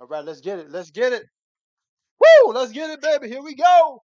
All right, let's get it. Let's get it. Woo! Let's get it, baby. Here we go.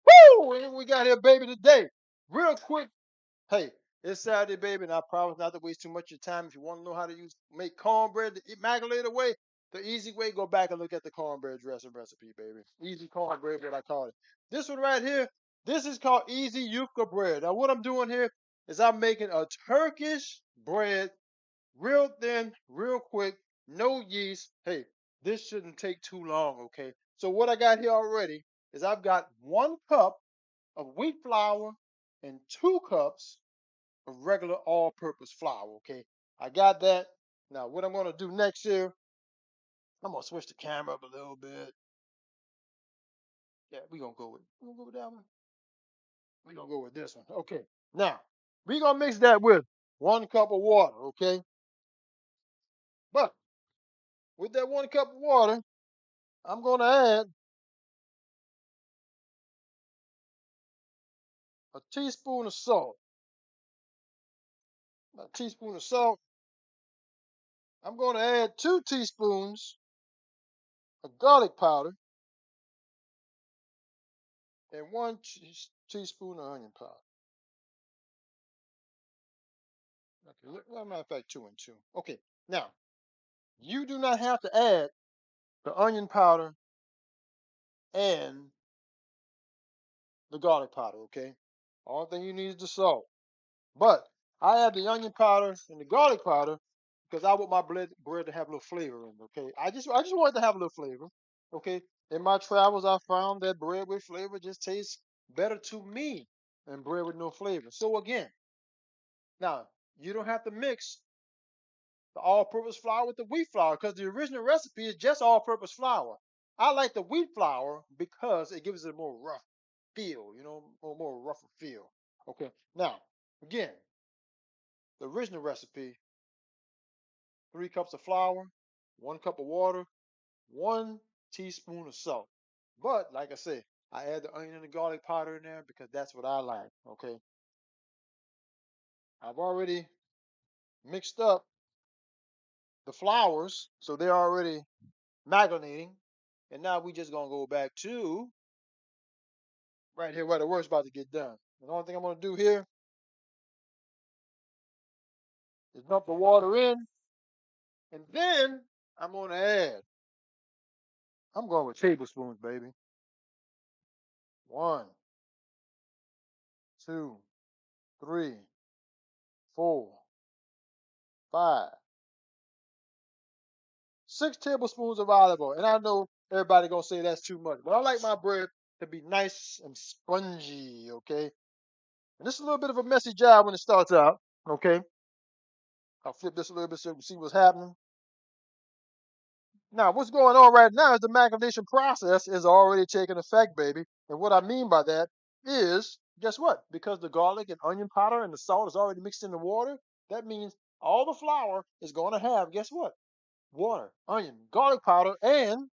Woo! And we got here, baby, today. Real quick. Hey, it's Saturday, baby, and I promise not to waste too much of your time. If you want to know how to make cornbread the immaculate way, the easy way, go back and look at the cornbread dressing recipe, baby. Easy cornbread, what I call it. This one right here, this is called easy Yufka bread. Now, what I'm doing here is I'm making a Turkish bread, real thin, real quick, no yeast. Hey, this shouldn't take too long, okay? So what I got here already is I've got 1 cup of wheat flour and 2 cups of regular all-purpose flour, okay? I got that. Now, what I'm going to do next here, I'm going to switch the camera up a little bit. Yeah, we're gonna go with that one. We're going to go with this one. Okay. Now, we're going to mix that with 1 cup of water, okay? But with that 1 cup of water, I'm going to add a teaspoon of salt. A teaspoon of salt. I'm going to add 2 teaspoons of garlic powder and one teaspoon of onion powder. Okay, well, matter of fact, 2 and 2. Okay, now you do not have to add the onion powder and the garlic powder. Okay, all thing you need is the salt. But I add the onion powder and the garlic powder because I want my bread to have a little flavor in it. Okay, I just want it to have a little flavor. Okay, in my travels, I found that bread with flavor just tastes better to me than bread with no flavor. So again, now you don't have to mix the all-purpose flour with the wheat flour because the original recipe is just all-purpose flour. I like the wheat flour because it gives it a more rough feel, more rougher feel. Okay. Now, again, the original recipe: 3 cups of flour, 1 cup of water, 1 teaspoon of salt. But like I said, I add the onion and the garlic powder in there because that's what I like. Okay. I've already mixed up the flours, so they're already marinating. And now we just gonna go back to right here where the work's about to get done. And the only thing I'm gonna do here is dump the water in, and then I'm gonna add. I'm going with tablespoons, baby. 1, 2, 3, 4, 5, 6 tablespoons of olive oil. And I know everybody gonna say that's too much, but I like my bread to be nice and spongy. Okay. And this is a little bit of a messy job when it starts out. Okay. I'll flip this a little bit so we can see what's happening. Now, what's going on right now is the machination process is already taking effect, baby. And what I mean by that is, guess what? Because the garlic and onion powder and the salt is already mixed in the water, that means all the flour is going to have, guess what? Water, onion, garlic powder, and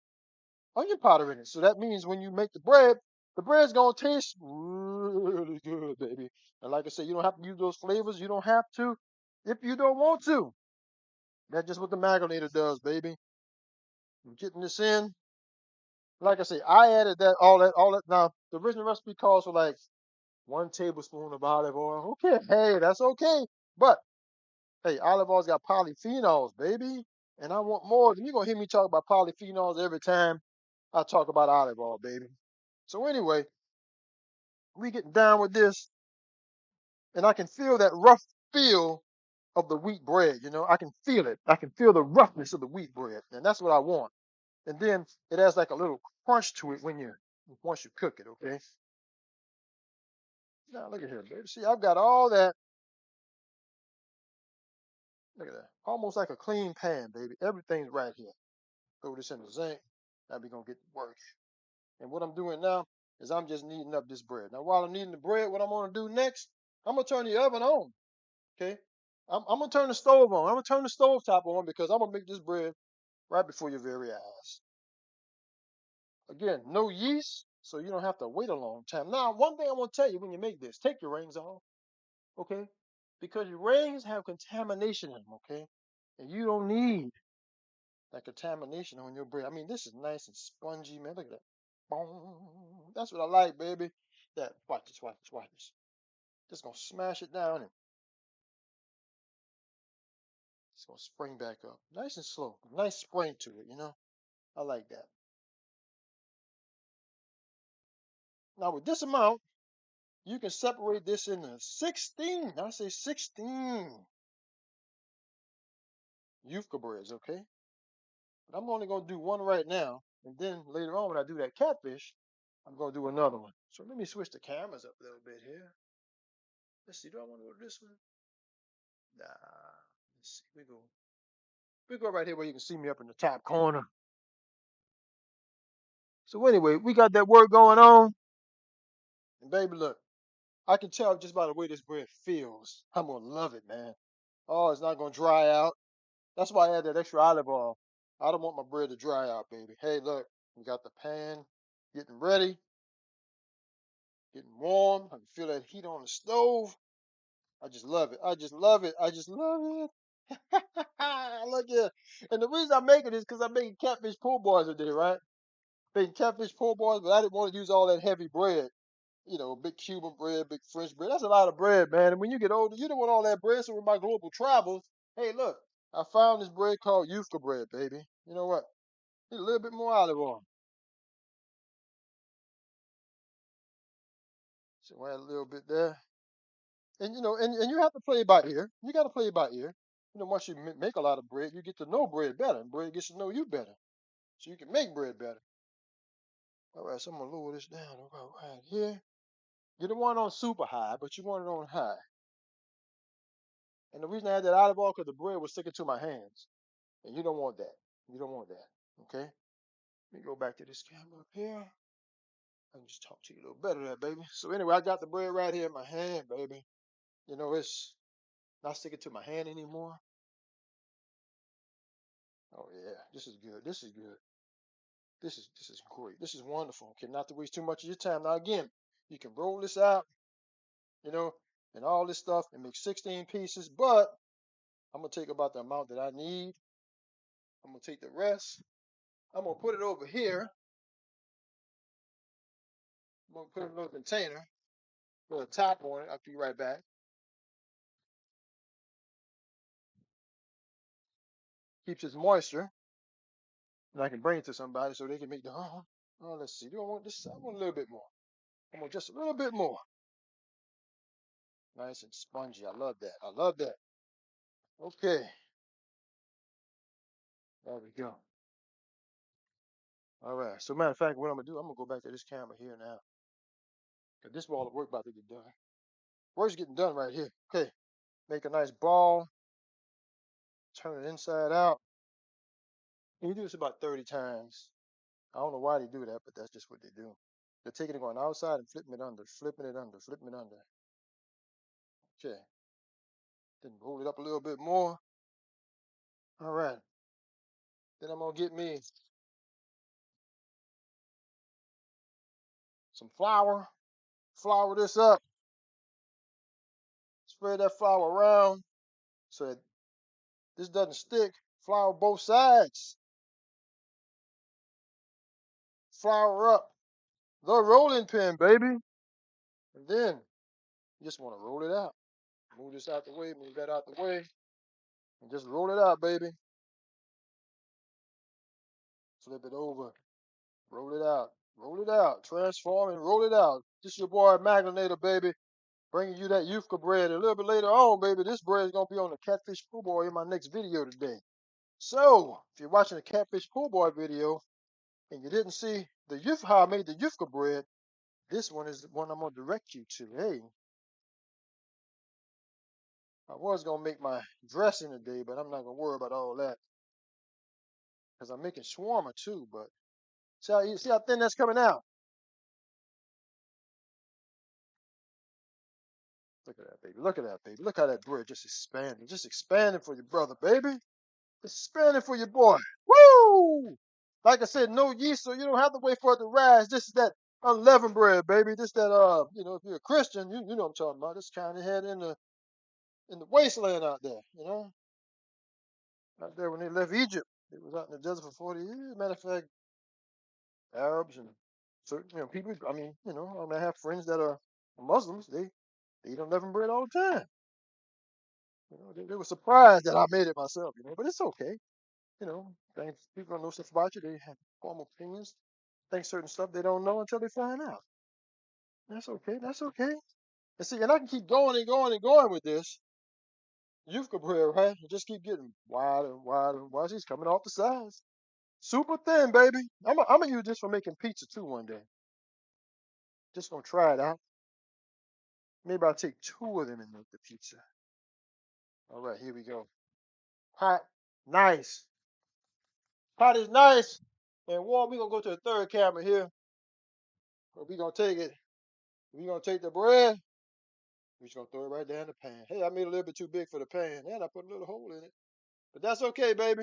onion powder in it. So that means when you make the bread's going to taste really good, baby. And like I said, you don't have to use those flavors. You don't have to if you don't want to. That's just what the macinator does, baby. I'm getting this in. Like I say, I added all that. Now the original recipe calls for like 1 tablespoon of olive oil. Okay, hey, that's okay. But hey, olive oil's got polyphenols, baby, and I want more. And you're gonna hear me talk about polyphenols every time I talk about olive oil, baby. So anyway, we getting down with this, and I can feel that rough feel of the wheat bread. I can feel it. I can feel the roughness of the wheat bread, and that's what I want. And then it has like a little crunch to it once you cook it. Okay. Now look at here, baby. See, I've got all that. Look at that. Almost like a clean pan, baby. Everything's right here. Throw this in the zinc. Now we're gonna get to work. And what I'm doing now is I'm just kneading up this bread. Now while I'm kneading the bread, what I'm gonna do next, I'm gonna turn the oven on. Okay. I'm gonna turn the stove on. I'm gonna turn the stove top on because I'm gonna make this bread right before your very eyes. Again, no yeast, so you don't have to wait a long time. Now, one thing I want to tell you when you make this, take your rings off. Okay. because your rings have contamination in them, okay? And you don't need that contamination on your bread. I mean, this is nice and spongy, man. Look at that. Boom. That's what I like, baby. That watch this, watch this, watch this. Just gonna smash it down and it's gonna spring back up. Nice and slow. Nice spring to it, you know? I like that. Now with this amount, you can separate this into 16. I say 16 Yufka breads, okay? But I'm only gonna do one right now, and then later on when I do that catfish, I'm gonna do another one. So let me switch the cameras up a little bit here. Let's see, do I want to go to this one? Nah. Let's see. We go right here where you can see me up in the top corner. So anyway, we got that work going on. And baby, look, I can tell just by the way this bread feels. I'm gonna love it, man. Oh, it's not gonna dry out. That's why I add that extra olive oil. I don't want my bread to dry out, baby. Hey, look, we got the pan getting ready, getting warm. I can feel that heat on the stove. I just love it. I just love it. I just love it. Look here. And the reason I make it is because I'm making catfish po' boys today, right? Making catfish po' boys, but I didn't want to use all that heavy bread. You know, big Cuban bread, big French bread. That's a lot of bread, man. And when you get older, you don't want all that bread. So with my global travels, hey, look, I found this bread called Yufka bread, baby. You know what? Need a little bit more olive oil. So add a little bit there. And you know, and you have to play it by ear. You got to play it by ear. You know, once you make a lot of bread, you get to know bread better, and bread gets to know you better, so you can make bread better. All right, so I'm gonna lower this down about right here. You don't want it on super high, but you want it on high. And the reason I had that olive oil because the bread was sticking to my hands, and you don't want that. You don't want that. Okay. Let me go back to this camera up here. I can just talk to you a little better there, baby. So anyway, I got the bread right here in my hand, baby. You know, it's not sticking to my hand anymore. Oh yeah, this is good. This is good. This is great. This is wonderful. Okay, not to waste too much of your time. Now again, you can roll this out, you know, and all this stuff and make 16 pieces, but I'm gonna take about the amount that I need. I'm gonna take the rest. I'm gonna put it over here. I'm gonna put it in a little container with a top on it. I'll be right back. Keeps its moisture, and I can bring it to somebody so they can make the. Oh, let's see. Do I want this? I want a little bit more. I want just a little bit more. Nice and spongy. I love that. I love that. Okay, there we go. All right. So, matter of fact, what I'm gonna do, I'm gonna go back to this camera here now, cause this ball of work about to get done. Work's getting done right here. Okay. Make a nice ball. Turn it inside out. And you do this about 30 times. I don't know why they do that, but that's just what they do. They're taking it going outside and flipping it under, flipping it under, flipping it under. Okay. Then roll it up a little bit more. All right. Then I'm gonna get me some flour. Flour this up. Spread that flour around so that this doesn't stick. Flour both sides. Flour up the rolling pin, baby. And then you just want to roll it out. Move this out the way, move that out the way, and just roll it out, baby. Flip it over. Roll it out. Roll it out. Transform and roll it out. This your boy Maglinator, baby. Bringing you that Yufka bread. A little bit later on, baby, this bread is going to be on the Catfish Pool Boy in my next video today. So, if you're watching the Catfish Pool Boy video and you didn't see how I made the Yufka bread, this one is the one I'm going to direct you to. Hey, I was going to make my dressing today, but I'm not going to worry about all that because I'm making shawarma too. But see how thin that's coming out? Look at that, baby. Look at that, baby. Look how that bread just expanding. Just expanding for your brother, baby. It's expanding for your boy. Woo! Like I said, no yeast, so you don't have to wait for it to rise. This is that unleavened bread, baby. This that if you're a Christian, you know what I'm talking about. This kind of had in in the wasteland out there, out there when they left Egypt. They was out in the desert for 40 years. Matter of fact, Arabs and certain people. I mean, I have friends that are Muslims. They eat unleavened bread all the time. They were surprised that I made it myself. But it's okay. Things people don't know stuff about you. They have formal opinions. Think certain stuff they don't know until they find out. That's okay. That's okay. And see, and I can keep going and going and going with this. Yufka bread, right? You just keep getting wider and wider and wider. She's coming off the sides. Super thin, baby. I'm gonna use this for making pizza too one day. Just gonna try it out. Maybe I'll take two of them and make the pizza. All right, here we go. Hot, nice. Hot is nice. And warm, we're gonna go to the third camera here. We're gonna take it. We're gonna take the bread. We're just gonna throw it right down the pan. Hey, I made it a little bit too big for the pan. And I put a little hole in it. But that's okay, baby.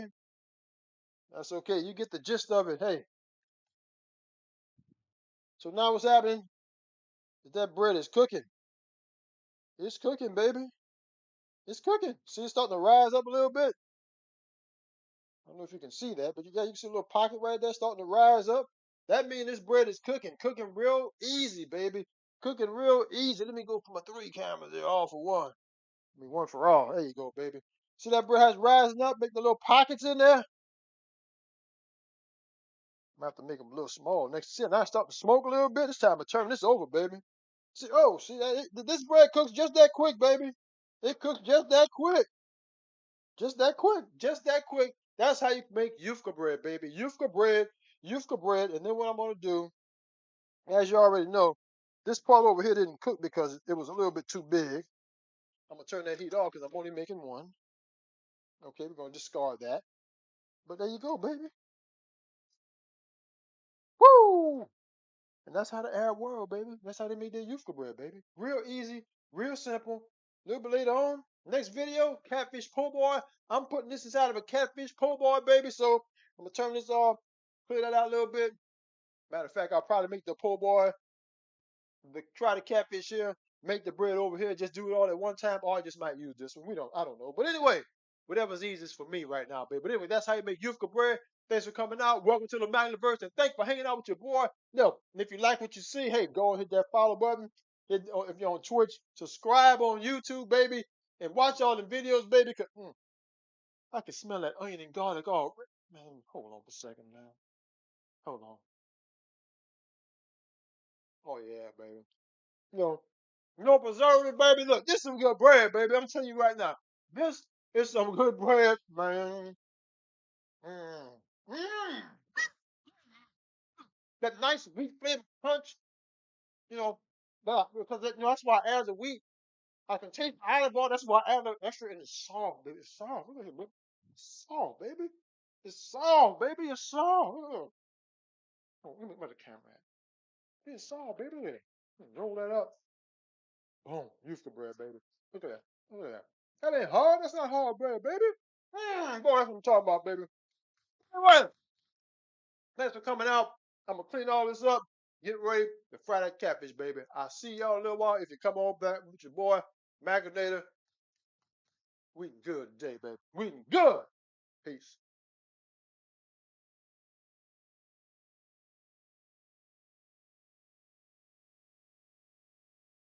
That's okay. You get the gist of it. Hey. So now what's happening is that bread is cooking. It's cooking, baby. It's cooking. See, it's starting to rise up a little bit. I don't know if you can see that, but you can see a little pocket right there starting to rise up. That means this bread is cooking real easy, baby. Cooking real easy. Let me go for my three cameras there, all for one. I mean, one for all. There you go, baby. See that bread has rising up, make the little pockets in there. I'm gonna have to make them a little small. Next, see, now I start to smoke a little bit. It's time to turn this over, baby. See, this bread cooks just that quick, baby. It cooks just that quick. Just that quick. Just that quick. That's how you make Yufka bread, baby. Yufka bread. And then what I'm going to do, as you already know, this part over here didn't cook because it was a little bit too big. I'm going to turn that heat off because I'm only making one. Okay, we're going to discard that. But there you go, baby. Woo! And that's how the Arab world, baby. That's how they make their Yufka bread, baby. Real easy, real simple. A little bit later on, next video, catfish po' boy. I'm putting this inside of a catfish po' boy, baby. So I'm gonna turn this off, clear that out a little bit. Matter of fact, I'll probably make the po' boy, try the catfish here, make the bread over here, just do it all at one time, or I just might use this one. I don't know. But anyway, whatever's easiest for me right now, baby. But anyway, that's how you make Yufka bread. Thanks for coming out. Welcome to the Magniverse, and thanks for hanging out with your boy. No, and if you like what you see, hey, go and hit that follow button. If you're on Twitch, subscribe on YouTube, baby, and watch all the videos, baby. I can smell that onion and garlic. Oh, man, hold on for a second now. Hold on. Oh yeah, baby. You know, no preservative, baby. Look, this is some good bread, baby. I'm telling you right now. This is some good bread, man. Mm. Mm. That nice wheat flavor punch, because that's why I add the wheat. I can taste olive oil. That's why I add the extra in the salt, baby. It's soft. Look at it, baby. It's soft, baby. It's soft, baby. It's soft. Oh, let me where the camera at. It's soft, baby. Look at it. Roll that up. Boom. Yufka bread, baby. Look at that. Look at that. That ain't hard. That's not hard bread, baby. Boy, that's what I'm talking about, baby. Anyway, thanks for coming out. I'm going to clean all this up. Get ready to fry that catfish, baby. I'll see y'all in a little while. If you come on back with your boy, Macinator, we good today, baby. We good. Peace.